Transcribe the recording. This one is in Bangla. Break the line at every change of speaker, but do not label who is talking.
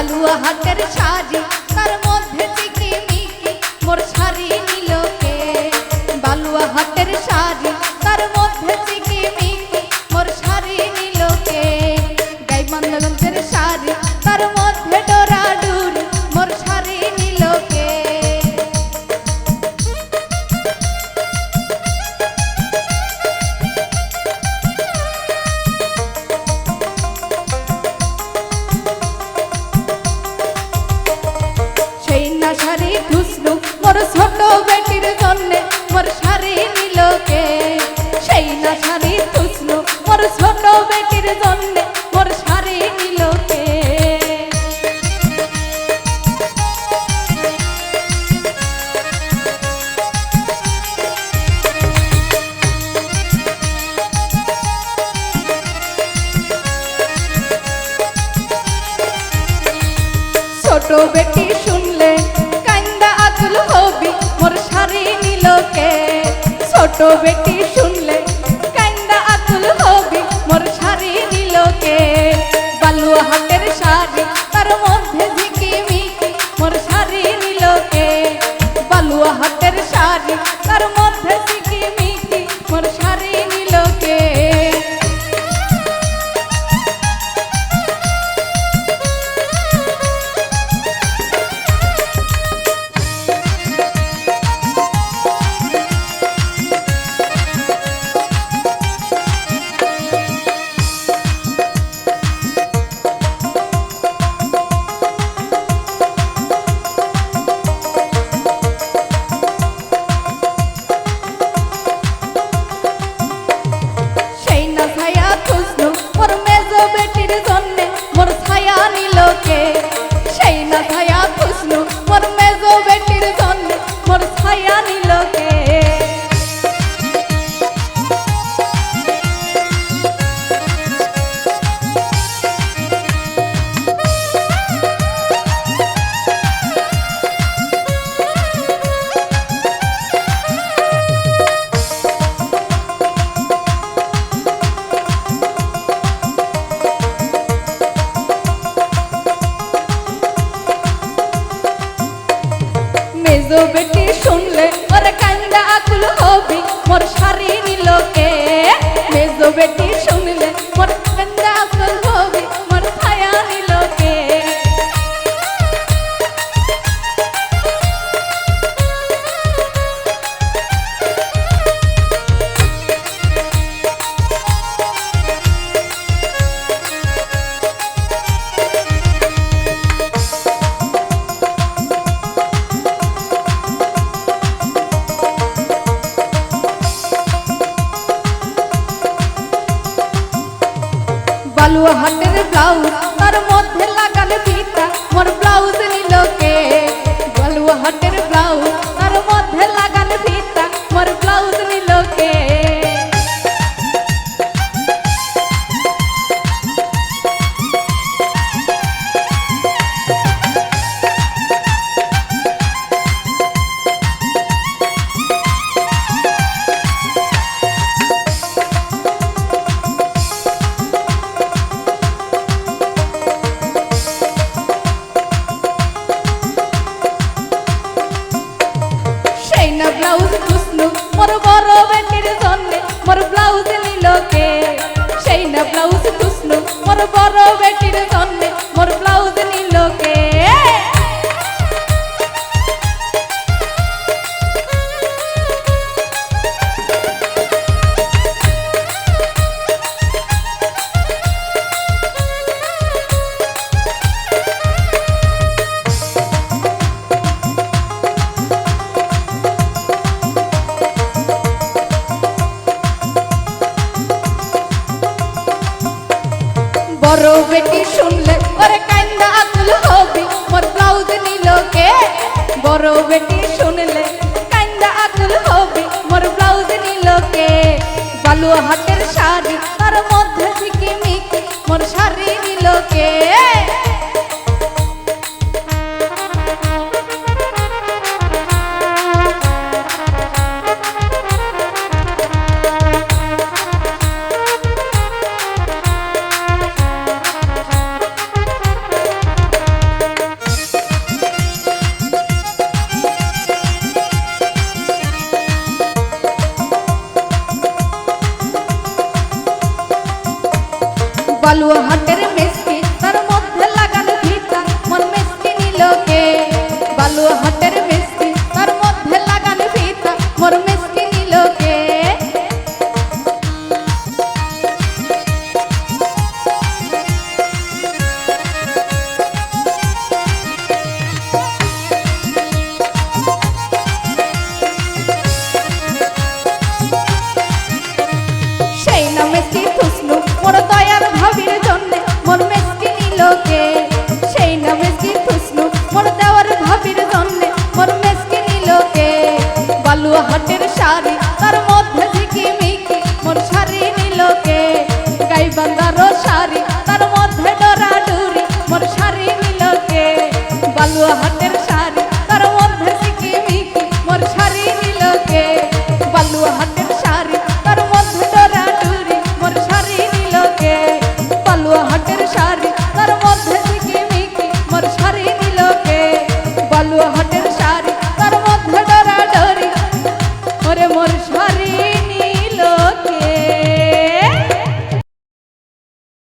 বালুয়া হাটের শাড়ি তার মধ্যে চিকিমিকি মোর শাড়ি নিল কে বালুয়া হাটের শাড়ি তার মধ্যে চিকিমিকি মোর শাড়ি নিল কে গাইবান্ধাগঞ্জের শাড়ি তার মধ্যে ডোরাডুরি মোর শাড়ি নিল কে সেই না শাড়ি খুসনু মোর ছোট বেটির জন্যে মোর শাড়ি নিল কে সেই না শাড়ি খুসনু মোর ছোট বেটির জন্যে মোর শাড়ি নিল কে ছোট বেটি শুনলে কান্দা আকুল হবি মোর শাড়ি নিল কে ছোট বেটি শুনলে কান্দা আকুল হবি মোর শাড়ি নিল কে বালুয়া হাটের শাড়ি তার মধ্যে ঝিকিমিকি মোর শাড়ি নিল কে বালুয়া হাটের শাড়ি তার মধ্যে ঝিকিমিকি মোর শাড়ি নিল কে মোর মেজো বেটির জন্যে মোর ছায়া নিল কে সেই না ছায়া খুসনু মোর মেজো বেটির জন্যে মোর ছায়া নিল কে মেজো বেটি শুনলে ওর কান্দা আকুল হবি মোর শাড়ি নিল কে মেজো বেটি শুনলে মোর কান্দা আকুল হবি মোর ছায়া নিল কে বালুয়া হাটের ব্লাউজ তার মধ্যে লাগানো ফিতা মোর ব্লাউজ নিল কে বালুয়া হাটের ব্লাউজ তার মধ্যে লাগানো ফিতা মোর ব্লাউজ নিল কে ব্লাউজ খুসনু মোর বড় বেটির জন্যে মোর ব্লাউজ নিল কে সেই না ব্লাউজ খুসনু মোর বড় বেটির জন্যে মোর ব্লাউজ নিল কে বড় বেটি শুনলে ওরে কান্দা আকুল হবি মোর ব্লাউজ নিল কে বড় বেটি